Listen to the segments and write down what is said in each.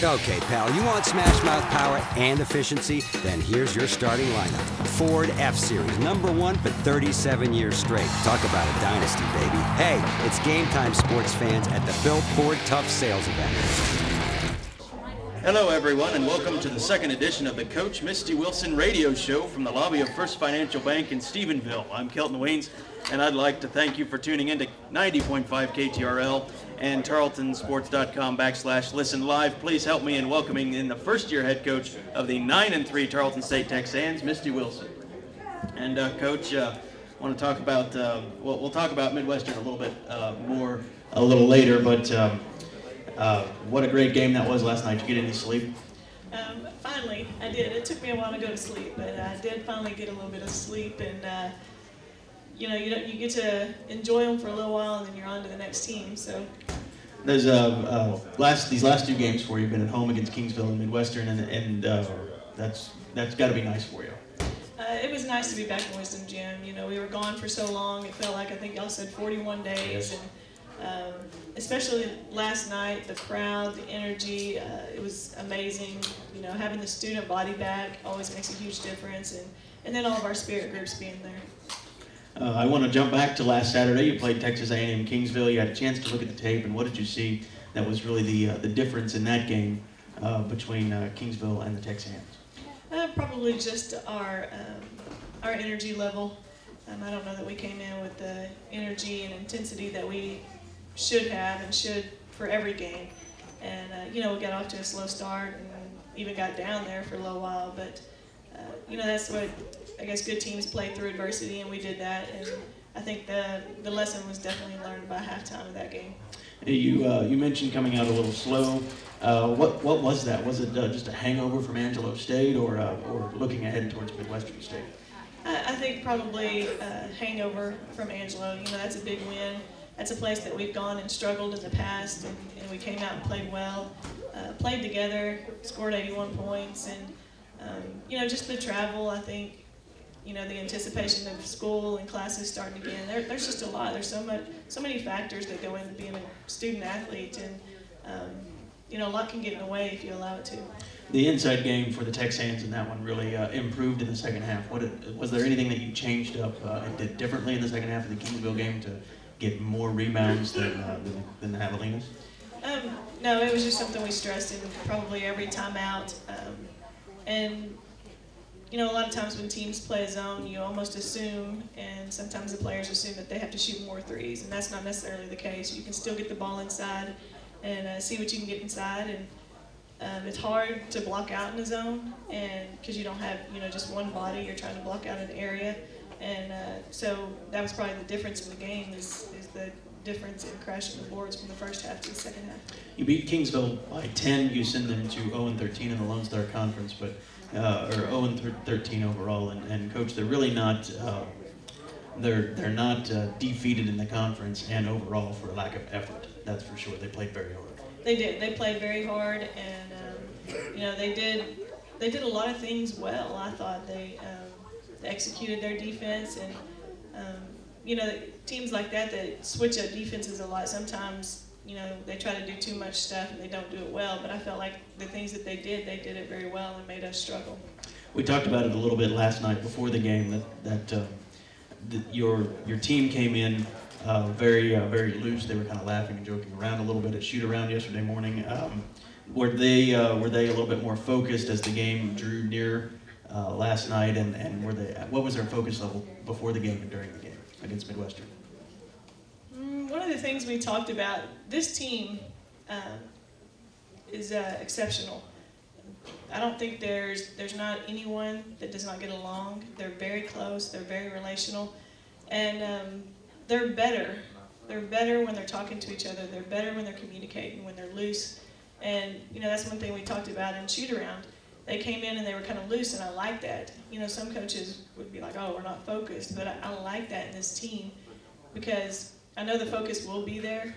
Okay, pal, you want smash mouth power and efficiency? Then here's your starting lineup. Ford F-Series, #1 for 37 years straight. Talk about a dynasty, baby. Hey, it's game time, sports fans, at the Bill Ford Tough Sales event. Hello, everyone, and welcome to the second edition of the Coach Misty Wilson radio show from the lobby of First Financial Bank in Stephenville. I'm Kelton Waynes, and I'd like to thank you for tuning in to 90.5 KTRL and tarletonsports.com/listen live. Please help me in welcoming in the first-year head coach of the 9-3 Tarleton State Texans, Misty Wilson. And Coach, I want to talk about, we'll talk about Midwestern a little bit more a little later, but what a great game that was last night. Did you get any sleep? Finally, I did. It took me a while to go to sleep, but I did finally get a little bit of sleep. And you know, you get to enjoy them for a little while, and then you're on to the next team. So there's these last two games for you. You've been at home against Kingsville and Midwestern, and that's got to be nice for you. It was nice to be back in Wisdom Gym. You know, we were gone for so long. It felt like, I think y'all said 41 days, and especially last night, the crowd, the energy, it was amazing. You know, having the student body back always makes a huge difference, and then all of our spirit groups being there. I want to jump back to last Saturday. You played Texas A&M Kingsville. You had a chance to look at the tape, and what did you see that was really the difference in that game between Kingsville and the Texans? Probably just our energy level. I don't know that we came in with the energy and intensity that we should have and should for every game. And, you know, we got off to a slow start and even got down there for a little while. But, you know, that's what, I guess, good teams play through adversity, and we did that. And I think the lesson was definitely learned by halftime of that game. You mentioned coming out a little slow. What was that? Was it just a hangover from Angelo State or looking ahead towards Midwestern State? I think probably a hangover from Angelo. You know, that's a big win. That's a place that we've gone and struggled in the past, and we came out and played well, played together, scored 81 points, and you know, just the travel. I think, you know, the anticipation of school and classes starting again. There's just a lot. There's so many factors that go into being a student athlete, and you know, a lot can get in the way if you allow it to. The inside game for the Texans in that one really improved in the second half. Was there anything that you changed up and did differently in the second half of the Kingsville game to get more rebounds than the Javelinas? No, it was just something we stressed in probably every time out. And, you know, a lot of times when teams play a zone, you almost assume, and sometimes the players assume that they have to shoot more threes, and that's not necessarily the case. You can still get the ball inside and see what you can get inside. And it's hard to block out in a zone, and because you don't have, you know, just one body, you're trying to block out an area. And so that was probably the difference in the game is the difference in crashing the boards from the first half to the second half. You beat Kingsville by 10. You send them to 0-13 in the Lone Star Conference, but or 0-13 overall. And Coach, they're really not they're not defeated in the conference and overall for lack of effort. That's for sure. They played very hard. They did. They played very hard, and you know, they did a lot of things well. I thought they executed their defense, and you know, teams like that switch up defenses a lot. Sometimes, you know, they try to do too much stuff and they don't do it well. But I felt like the things that they did it very well and made us struggle. We talked about it a little bit last night before the game that your team came in very loose. They were kind of laughing and joking around a little bit at shoot around yesterday morning. Were they a little bit more focused as the game drew near last night, and what was their focus level before the game and during the game against Midwestern? One of the things we talked about, this team is exceptional. I don't think there's not anyone that does not get along. They're very close. They're very relational, and they're better. They're better when they're talking to each other. They're better when they're communicating, when they're loose. And you know, that's one thing we talked about in shoot around. They came in and they were kind of loose, and I like that. You know, some coaches would be like, oh, we're not focused, but I like that in this team because I know the focus will be there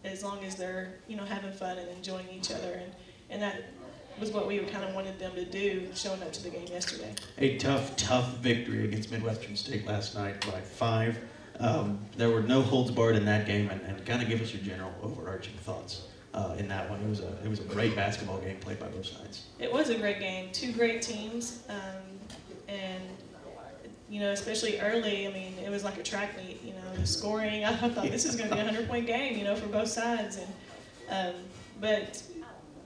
as long as they're, you know, having fun and enjoying each other, and that was what we kind of wanted them to do, showing up to the game yesterday. A tough victory against Midwestern State last night by 5. There were no holds barred in that game, and kind of give us your general overarching thoughts in that one. It was a great basketball game played by both sides. It was a great game. Two great teams, and you know, especially early. I mean, it was like a track meet. You know, the scoring. I thought this is going to be a 100-point game. You know, for both sides, and but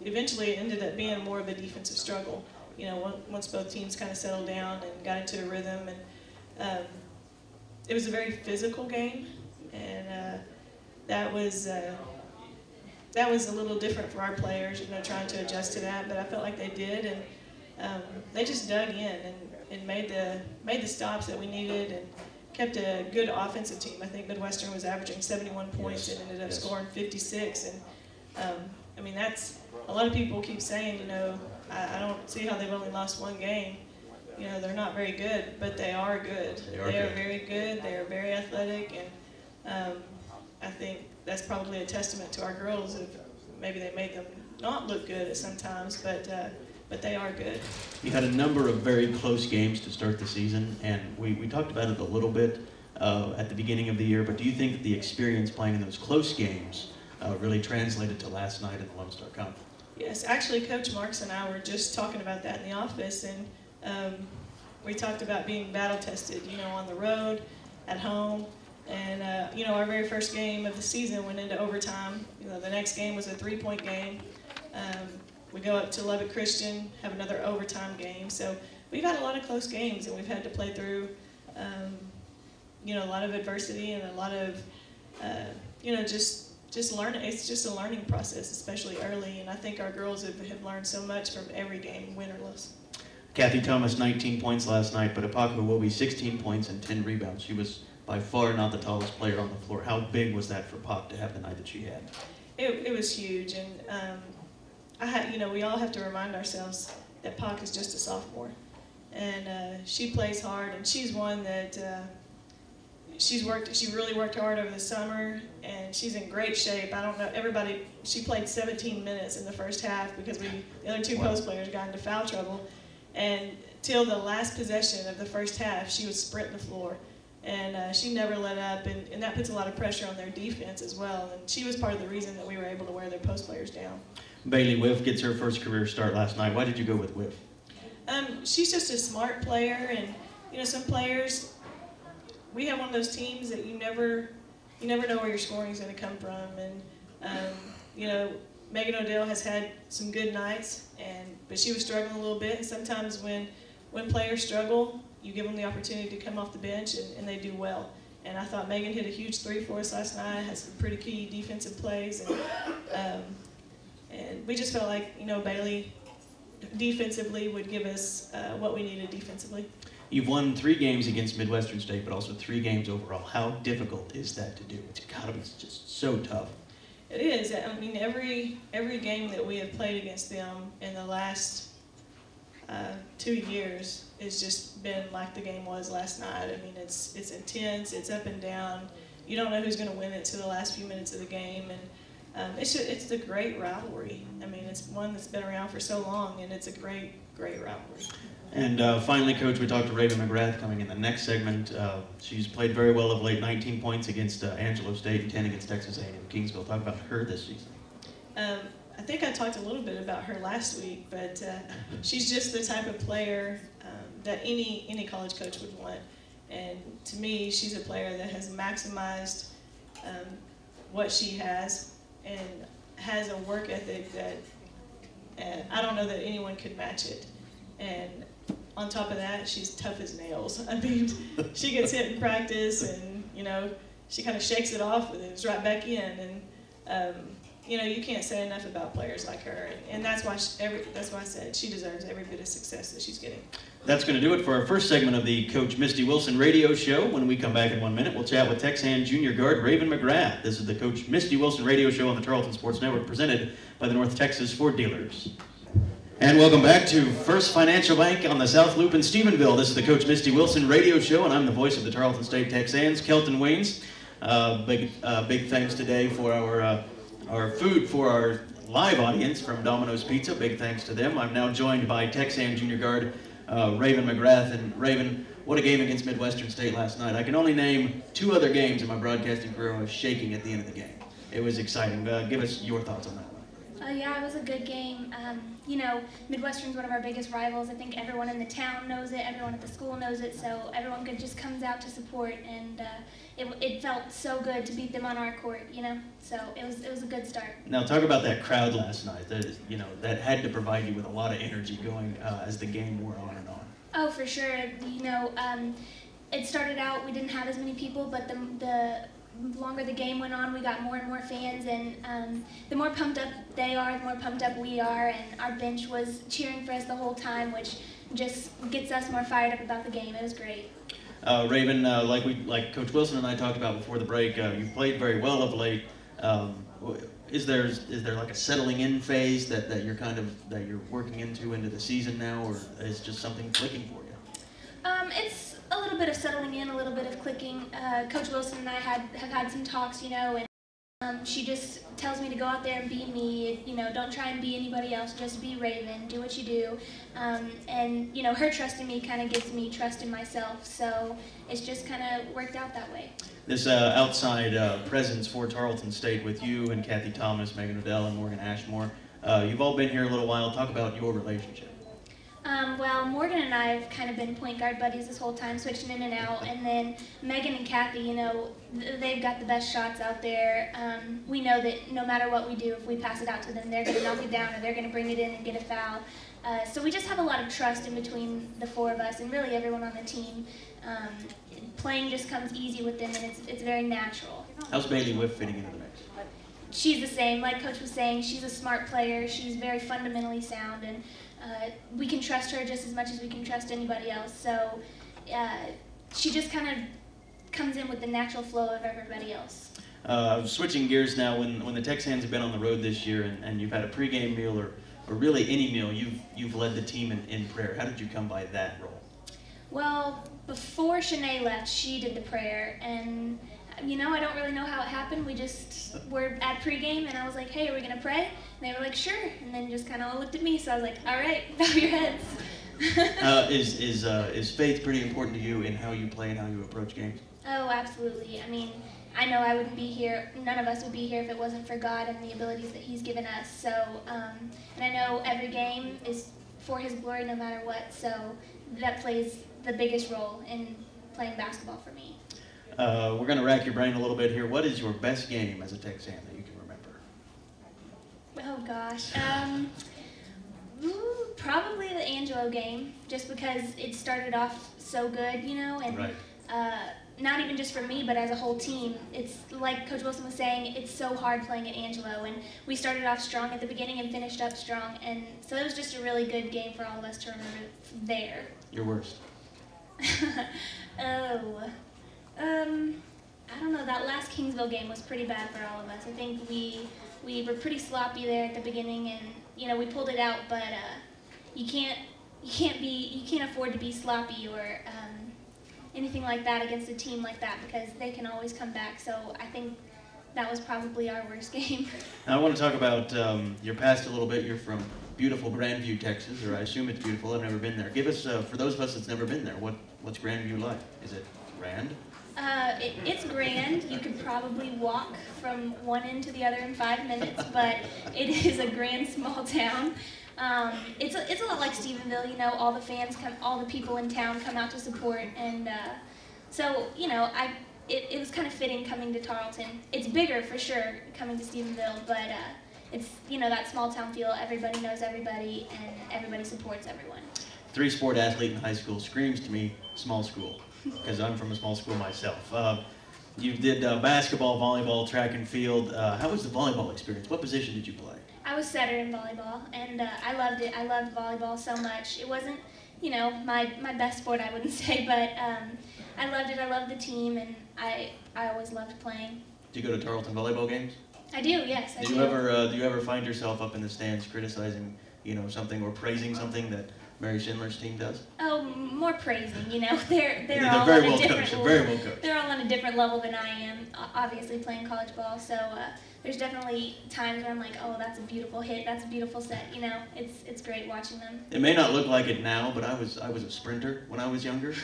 eventually it ended up being more of a defensive struggle. You know, once both teams kind of settled down and got into a rhythm, and it was a very physical game, and that was a little different for our players. You know, trying to adjust to that, but I felt like they did, and they just dug in and made the stops that we needed and kept a good offensive team. I think Midwestern was averaging 71 points and ended up scoring 56, and I mean, that's a lot of people keep saying, you know, I don't see how they've only lost one game. You know, they're not very good, but they are good. They are very good. They are very athletic, and I think that's probably a testament to our girls. If maybe they made them not look good at sometimes, but they are good. You had a number of very close games to start the season, and we talked about it a little bit at the beginning of the year, but do you think that the experience playing in those close games really translated to last night in the Lone Star Cup? Yes, actually, Coach Marks and I were just talking about that in the office, and we talked about being battle-tested, you know, on the road, at home, and, you know, our very first game of the season went into overtime. You know, the next game was a 3-point game. We go up to Lubbock Christian, have another overtime game. So we've had a lot of close games, and we've had to play through, you know, a lot of adversity and a lot of, you know, just learning. It's just a learning process, especially early, and I think our girls have learned so much from every game, winnerless. Kathy Thomas, 19 points last night, but Apaka will be 16 points and 10 rebounds. She was by far not the tallest player on the floor. How big was that for Pop to have the night that she had? It was huge, and you know, we all have to remind ourselves that Pop is just a sophomore, and she plays hard, and she's one that she really worked hard over the summer, and she's in great shape. I don't know, she played 17 minutes in the first half because the other two post players got into foul trouble, and till the last possession of the first half, she was sprinting the floor, and she never let up, and that puts a lot of pressure on their defense as well, and she was part of the reason that we were able to wear their post players down. Bailey Whiff gets her first career start last night. Why did you go with Whiff? She's just a smart player, and you know, some players, we have one of those teams that you never know where your scoring is going to come from, and you know, Megan Odell has had some good nights, but she was struggling a little bit. And sometimes when players struggle, you give them the opportunity to come off the bench, and they do well. And I thought Megan hit a huge 3 for us last night. Had some pretty key defensive plays, and we just felt like, you know, Bailey defensively would give us what we needed defensively. You've won 3 games against Midwestern State, but also 3 games overall. How difficult is that to do? It's got to be just so tough. It is. I mean, every game that we have played against them in the last 2 years has just been like the game was last night. I mean, it's intense. It's up and down. You don't know who's going to win it to the last few minutes of the game, and it's the great rivalry. I mean, it's one that's been around for so long, and it's a great rivalry. And finally, Coach, we talked to Raven McGrath coming in the next segment. She's played very well of late, 19 points against Angelo State and 10 against Texas A&M Kingsville. Talk about her this season. I think I talked a little bit about her last week, but she's just the type of player that any college coach would want. And to me, she's a player that has maximized what she has and has a work ethic that I don't know that anyone could match it. And on top of that, she's tough as nails. I mean, she gets hit in practice, and you know, she kind of shakes it off, and it's right back in. And you know, you can't say enough about players like her, and that's why I said she deserves every bit of success that she's getting. That's going to do it for our first segment of the Coach Misty Wilson radio show. When we come back in 1 minute, we'll chat with Texan junior guard Raven McGrath. This is the Coach Misty Wilson radio show on the Tarleton Sports Network, presented by the North Texas Ford Dealers. And welcome back to First Financial Bank on the South Loop in Stephenville. This is the Coach Misty Wilson radio show, and I'm the voice of the Tarleton State Texans, Kelton Waynes. Big thanks today for our food for our live audience from Domino's Pizza. Big thanks to them. I'm now joined by Texan junior guard Raven McGrath. And Raven, what a game against Midwestern State last night. I can only name 2 other games in my broadcasting career I was shaking at the end of the game. It was exciting. Give us your thoughts on that one. Yeah, it was a good game. You know, Midwestern's one of our biggest rivals. I think everyone in the town knows it, everyone at the school knows it, so everyone just comes out to support, and it felt so good to beat them on our court, you know? So it was a good start. Now talk about that crowd last night. That had to provide you with a lot of energy going as the game wore on and on. Oh, for sure. You know, it started out, we didn't have as many people, but the longer the game went on, we got more and more fans, and the more pumped up they are, the more pumped up we are, and our bench was cheering for us the whole time, which just gets us more fired up about the game. It was great. Raven, like Coach Wilson and I talked about before the break, you've played very well of late. Is there like a settling in phase that you're working into the season now, or is just something clicking for you? It's a little bit of settling in, a little bit of clicking. Coach Wilson and I have had some talks, you know, and she just tells me to go out there and be me. You know, don't try and be anybody else. Just be Raven. Do what you do. And you know, her trust in me kind of gives me trust in myself. So it's just kind of worked out that way. This outside presence for Tarleton State with you and Kathy Thomas, Megan Odell, and Morgan Ashmore. You've all been here a little while. Talk about your relationship. Well, Morgan and I have kind of been point guard buddies this whole time, switching in and out. And then Megan and Kathy, you know, they've got the best shots out there. We know that no matter what we do, if we pass it out to them, they're going to knock it down or they're going to bring it in and get a foul. So we just have a lot of trust in between the four of us and really everyone on the team. Playing just comes easy with them, and it's very natural. How's Bailey Whiff fitting into the mix? She's the same. Like Coach was saying, she's a smart player. She's very fundamentally sound, and we can trust her just as much as we can trust anybody else. So she just kind of comes in with the natural flow of everybody else. Switching gears now, when the Texans have been on the road this year and you've had a pregame meal or really any meal, you've led the team in prayer. How did you come by that role? Well, before Shanae left, she did the prayer, and you know, I don't really know how it happened. We just were at pregame, and I was like, hey, are we going to pray? And they were like, sure. And then just kind of all looked at me, so I was like, all right, bow your heads. Is faith pretty important to you in how you play and how you approach games? Oh, absolutely. I mean, I know I wouldn't be here, none of us would be here if it wasn't for God and the abilities that He's given us. So, and I know every game is for His glory no matter what, so that plays the biggest role in playing basketball for me. We're going to rack your brain a little bit here. What is your best game as a Texan that you can remember? Oh gosh, probably the Angelo game, just because it started off so good, you know, and right. Not even just for me, but as a whole team. It's like Coach Wilson was saying, it's so hard playing at Angelo, and we started off strong at the beginning and finished up strong, and so it was just a really good game for all of us to remember there. Your worst? I don't know, that last Kingsville game was pretty bad for all of us. I think we were pretty sloppy there at the beginning, and you know, we pulled it out, but you can't afford to be sloppy or anything like that against a team like that, because they can always come back. So I think that was probably our worst game. Now I want to talk about your past a little bit. You're from beautiful Grandview, Texas, or I assume it's beautiful. I've never been there. Give us, for those of us that's never been there, what's Grandview like? Is it grand? It's grand. You could probably walk from one end to the other in 5 minutes, but it is a grand small town. It's a lot like Stephenville, you know, all the fans come, all the people in town come out to support, and so, you know, it was kind of fitting coming to Tarleton. It's bigger for sure coming to Stephenville, but it's, you know, that small town feel. Everybody knows everybody, and everybody supports everyone. Three-sport athlete in high school screams to me small school, because I'm from a small school myself. You did basketball, volleyball, track and field. How was the volleyball experience? What position did you play? I was setter in volleyball, and I loved it. I loved volleyball so much. It wasn't, you know, my best sport, I wouldn't say, but I loved it. I loved the team, and I always loved playing. Do you go to Tarleton volleyball games? I do, yes. I do. Do you ever find yourself up in the stands criticizing, you know, something or praising something that Mary Schindler's team does? Oh, more praising, you know. They're all very on well a different coached. Very well coached. They're all on a different level than I am, obviously playing college ball, so there's definitely times where I'm like, oh, that's a beautiful hit, that's a beautiful set, you know. It's great watching them. It may not look like it now, but I was a sprinter when I was younger.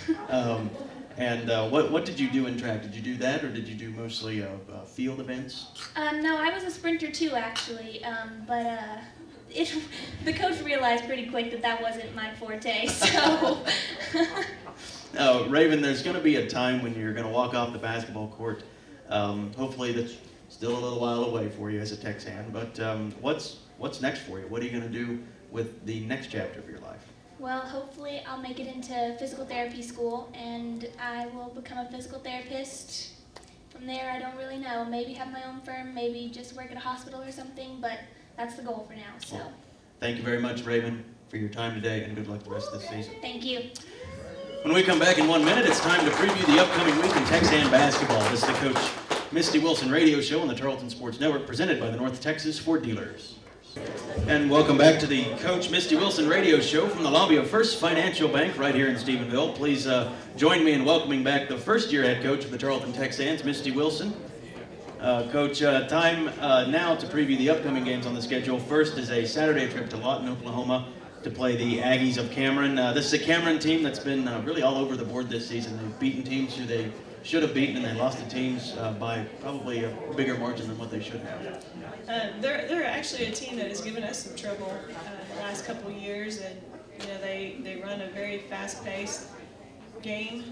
And what did you do in track? Did you do that, or did you do mostly field events? No, I was a sprinter too, actually. The coach realized pretty quick that that wasn't my forte, so. Raven, there's going to be a time when you're going to walk off the basketball court. Hopefully that's still a little while away for you as a Texan, but what's next for you? What are you going to do with the next chapter of your life? Well, hopefully I'll make it into physical therapy school, and I will become a physical therapist. From there, I don't really know. Maybe have my own firm, maybe just work at a hospital or something, but that's the goal for now, so. Well, thank you very much, Raven, for your time today, and good luck the rest of the season. Thank you. When we come back in 1 minute, it's time to preview the upcoming week in Texan basketball. This is the Coach Misty Wilson radio show on the Tarleton Sports Network, presented by the North Texas Ford Dealers. And welcome back to the Coach Misty Wilson radio show from the lobby of First Financial Bank right here in Stephenville. Please join me in welcoming back the first-year head coach of the Tarleton Texans, Misty Wilson. Coach, time now to preview the upcoming games on the schedule. First is a Saturday trip to Lawton, Oklahoma, to play the Aggies of Cameron. This is a Cameron team that's been really all over the board this season. They've beaten teams who they should have beaten, and they lost to teams by probably a bigger margin than what they should have. They're actually a team that has given us some trouble the last couple of years, and they run a very fast-paced game.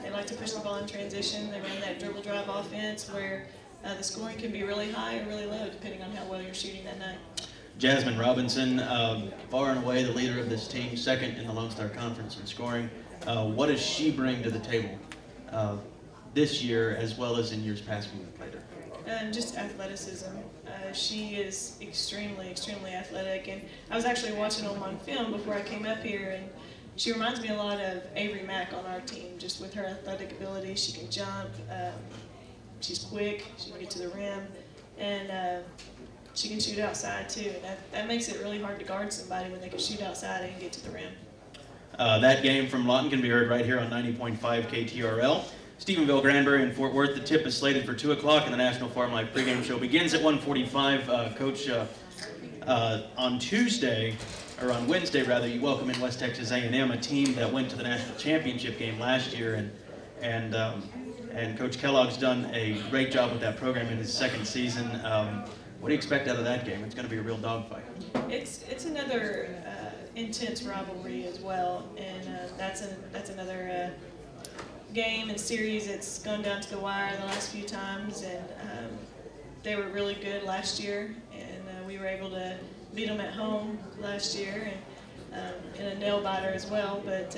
They like to push the ball in transition. They run that dribble drive offense where the scoring can be really high or really low depending on how well you're shooting that night. Jasmine Robinson, far and away the leader of this team, second in the Lone Star Conference in scoring. What does she bring to the table this year as well as in years past when we played her? Just athleticism. She is extremely, extremely athletic, and I was actually watching them on film before I came up here, and she reminds me a lot of Avery Mack on our team, just with her athletic ability. She can jump, she's quick, she can get to the rim, and she can shoot outside too. That makes it really hard to guard somebody when they can shoot outside and get to the rim. That game from Lawton can be heard right here on 90.5 KTRL. Stephenville, Granbury, and Fort Worth. The tip is slated for 2 o'clock, and the National Farm Life pregame show begins at 1:45. Coach, on Tuesday, or on Wednesday rather, you welcome in West Texas A&M, a team that went to the national championship game last year, and Coach Kellogg's done a great job with that program in his second season. What do you expect out of that game? It's going to be a real dogfight. It's another intense rivalry as well, and that's another game and series that's gone down to the wire the last few times, and they were really good last year, and we were able to beat them at home last year, and in a nail biter as well. But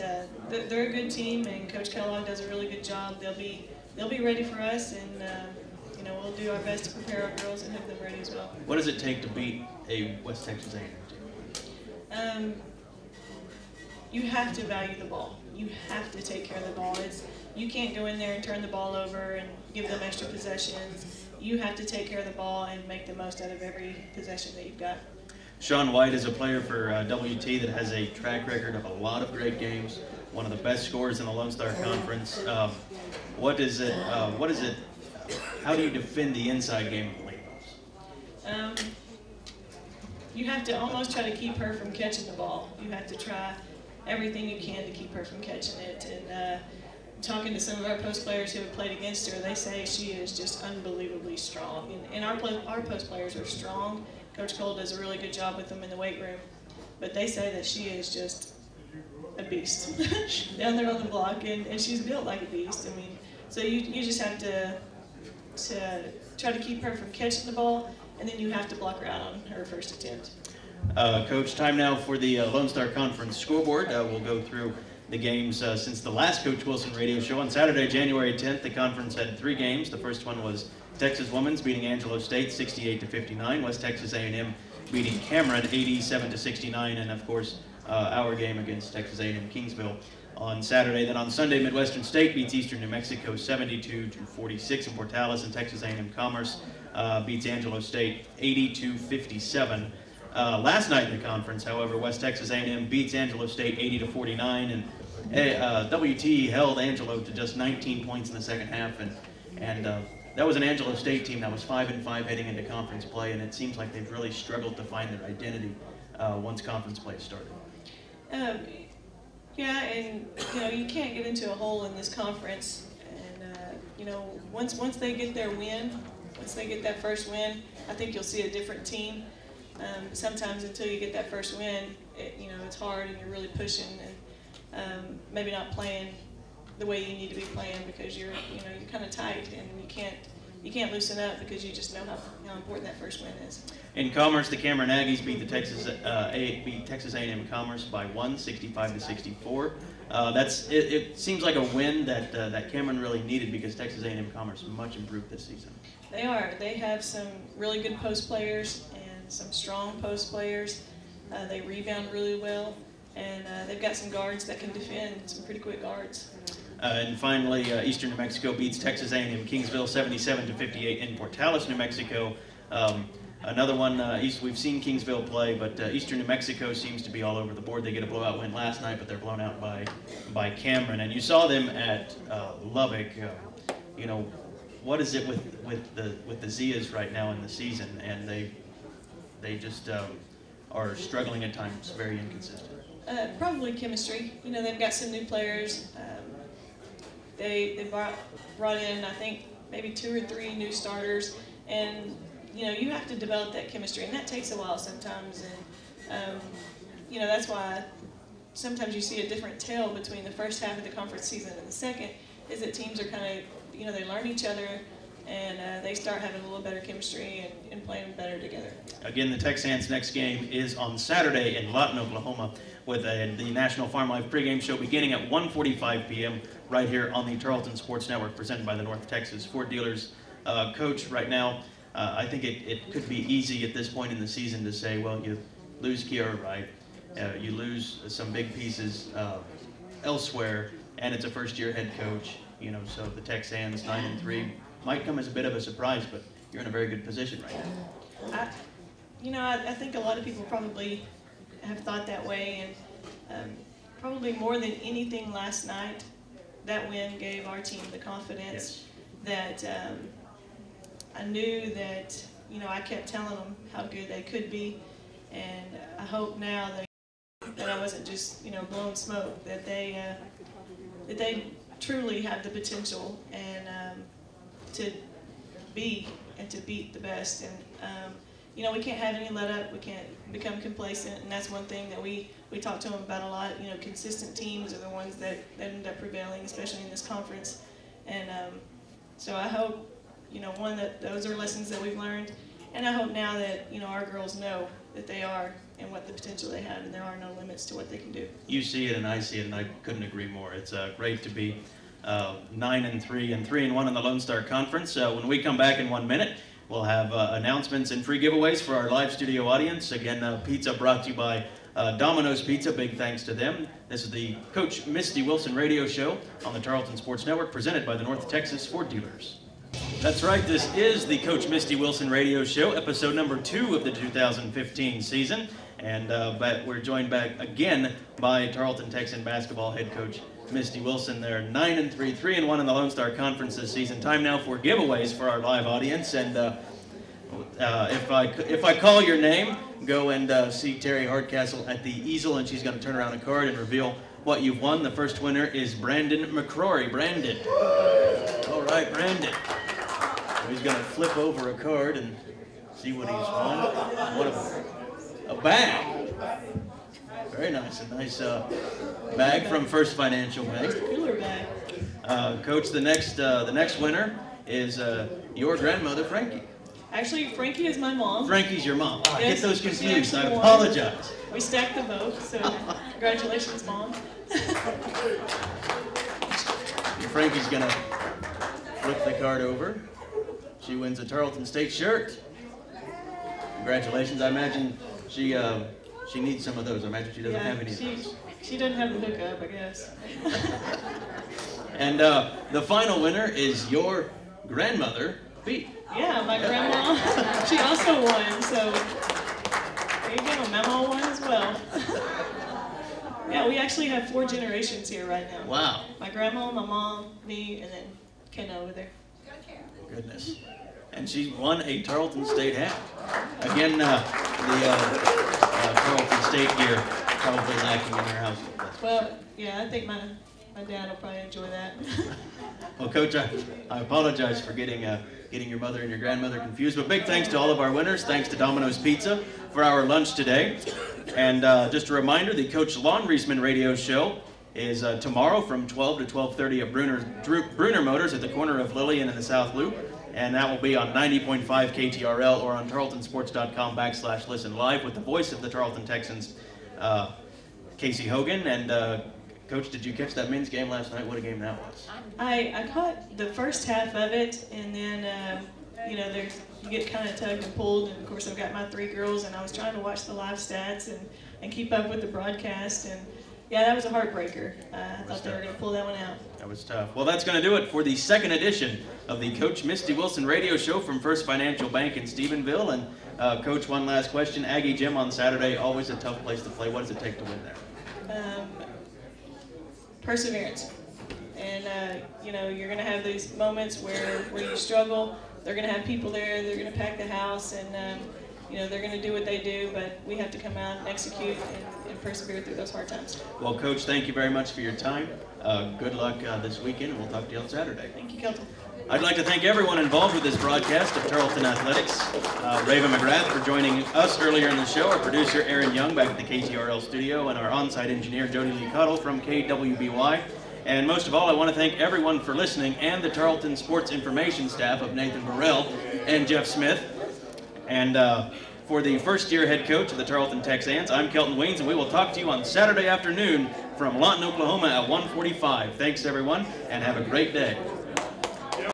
they're a good team, and Coach Kellogg does a really good job. They'll be ready for us, and we'll do our best to prepare our girls and have them ready as well. What does it take to beat a West Texas A&M team? You have to value the ball. You have to take care of the ball. You can't go in there and turn the ball over and give them extra possessions. You have to take care of the ball and make the most out of every possession that you've got. Sean White is a player for WT that has a track record of a lot of great games, one of the best scorers in the Lone Star Conference. What is it? How do you defend the inside game of the Lady? You have to almost try to keep her from catching the ball. You have to try everything you can to keep her from catching it. And talking to some of our post players who have played against her, they say she is just unbelievably strong. And our post players are strong. Coach Cole does a really good job with them in the weight room. But they say that she is just a beast down there on the block, and she's built like a beast. I mean, so you just have to try to keep her from catching the ball, and then you have to block her out on her first attempt. Coach, time now for the Lone Star Conference scoreboard. We'll go through the games since the last Coach Wilson radio show. On Saturday, January 10th, the conference had 3 games. The first one was Texas Women's beating Angelo State 68-59. West Texas A&M beating Cameron 87-69. And of course, our game against Texas A&M Kingsville on Saturday. Then on Sunday, Midwestern State beats Eastern New Mexico 72-46 in Portales, and Texas A&M Commerce beats Angelo State 80-57. Last night in the conference, however, West Texas A&M beats Angelo State 80-49, and WT held Angelo to just 19 points in the second half, and that was an Angelo State team that was 5-5 heading into conference play, and it seems like they've really struggled to find their identity once conference play started. Yeah, and you can't get into a hole in this conference. And once they get their win, once they get that first win, I think you'll see a different team. Sometimes until you get that first win, it's hard and you're really pushing and maybe not playing the way you need to be playing because you're kind of tight and you can't loosen up because you just know how important that first win is. In Commerce, the Cameron Aggies beat the Texas A&M Commerce by 65-64. It seems like a win that Cameron really needed because Texas A&M Commerce much improved this season. They are. They have some really good post players and some strong post players. They rebound really well, and they've got some guards that can defend, some pretty quick guards. And finally, Eastern New Mexico beats Texas A&M Kingsville 77-58 in Portales, New Mexico. Another one, we've seen Kingsville play, but Eastern New Mexico seems to be all over the board. They get a blowout win last night, but they're blown out by Cameron. And you saw them at Lubbock. What is it with the Zias right now in the season? And they just are struggling at times, very inconsistent. Probably chemistry. They've got some new players. They brought in, I think, maybe 2 or 3 new starters, and you have to develop that chemistry, and that takes a while sometimes. And that's why sometimes you see a different tale between the first half of the conference season and the second. Is that teams are kind of they learn each other, and they start having a little better chemistry and playing better together. Again, the Texans' next game is on Saturday in Lawton, Oklahoma, with the National Farm Life pregame show beginning at 1:45 p.m. right here on the Tarleton Sports Network, presented by the North Texas Ford Dealers. Coach, right now, I think it could be easy at this point in the season to say, well, you lose Kiara Wright, you lose some big pieces elsewhere, and it's a first-year head coach. So the Texans 9-3 might come as a bit of a surprise, but you're in a very good position right now. I think a lot of people probably have thought that way, and probably more than anything last night, that win gave our team the confidence that I knew that, I kept telling them how good they could be, and I hope now that I wasn't just, blowing smoke, that they truly have the potential and to be and to beat the best. And we can't have any let up. We can't become complacent, and that's one thing that we talk to them about a lot. Consistent teams are the ones that end up prevailing, especially in this conference. And so I hope, one, that those are lessons that we've learned, and I hope now that our girls know that they are and what the potential they have, and there are no limits to what they can do. You see it, and I see it, and I couldn't agree more. It's great to be 9-3 and 3-1 in the Lone Star Conference. When we come back in 1 minute, we'll have announcements and free giveaways for our live studio audience. Again, pizza brought to you by Domino's Pizza. Big thanks to them. This is the Coach Misty Wilson radio show on the Tarleton Sports Network, presented by the North Texas Ford Dealers. That's right, this is the Coach Misty Wilson radio show, episode number 2 of the 2015 season. And but we're joined back again by Tarleton Texan basketball head coach Misty Wilson. They're 9-3, 3-1 in the Lone Star Conference this season. Time now for giveaways for our live audience. And if I call your name, go and see Terry Hardcastle at the easel, and she's going to turn around a card and reveal what you've won. The first winner is Brandon McCrory. Brandon. All right, Brandon. He's going to flip over a card and see what he's won. What a bag. Very nice. A nice bag from First Financial Bank. Cooler bag. Coach, the next winner is your grandmother, Frankie. Actually, Frankie is my mom. Frankie's your mom. I Yes, get those confused. I won. apologize. We stacked the vote, so congratulations, Mom. Frankie's going to flip the card over. She wins a Tarleton State shirt. Congratulations. I imagine she needs some of those. I imagine she doesn't have any of those. She doesn't have the hookup, I guess. And the final winner is your grandmother, Pete. Yeah, my grandma, she also won, so there you go, Mama won as well. Yeah, we actually have 4 generations here right now. Wow. My grandma, my mom, me, and then Ken over there. Goodness. And she won a Tarleton State hat. Again, the Tarleton State gear probably lacking in your household. Well, yeah, I think my dad will probably enjoy that. Well, Coach, I apologize for getting your mother and your grandmother confused, but big thanks to all of our winners. Thanks to Domino's Pizza for our lunch today. And just a reminder, the Coach Lon Reisman radio show is tomorrow from 12 to 12:30 at Bruner Motors at the corner of Lillian and the South Loop. And that will be on 90.5 KTRL or on tarletonsports.com/listen live with the voice of the Tarleton Texans, Casey Hogan. And Coach, did you catch that men's game last night? What a game that was. I caught the first half of it, and then, you get kind of tugged and pulled. And of course, I've got my 3 girls, and I was trying to watch the live stats and keep up with the broadcast. And yeah, that was a heartbreaker. I thought they were going to pull that one out. That was tough. Well, that's going to do it for the second edition of the Coach Misty Wilson radio show from First Financial Bank in Stephenville. And Coach, one last question. Aggie Gym on Saturday, always a tough place to play. What does it take to win there? Perseverance. And, you're going to have these moments where you struggle. They're going to have people there. They're going to pack the house. And, they're going to do what they do. But we have to come out and execute and persevere through those hard times. Well, Coach, thank you very much for your time. Good luck this weekend, and we'll talk to you on Saturday. Thank you, Kelton. I'd like to thank everyone involved with this broadcast of Tarleton Athletics. Raven McGrath for joining us earlier in the show, our producer Aaron Young back at the KTRL studio, and our on-site engineer Jody Lee Cottle from KWBY. And most of all, I want to thank everyone for listening, and the Tarleton Sports Information staff of Nathan Burrell and Jeff Smith. And for the first-year head coach of the Tarleton Texans, I'm Kelton Weens, and we will talk to you on Saturday afternoon from Lawton, Oklahoma at 1:45. Thanks, everyone, and have a great day.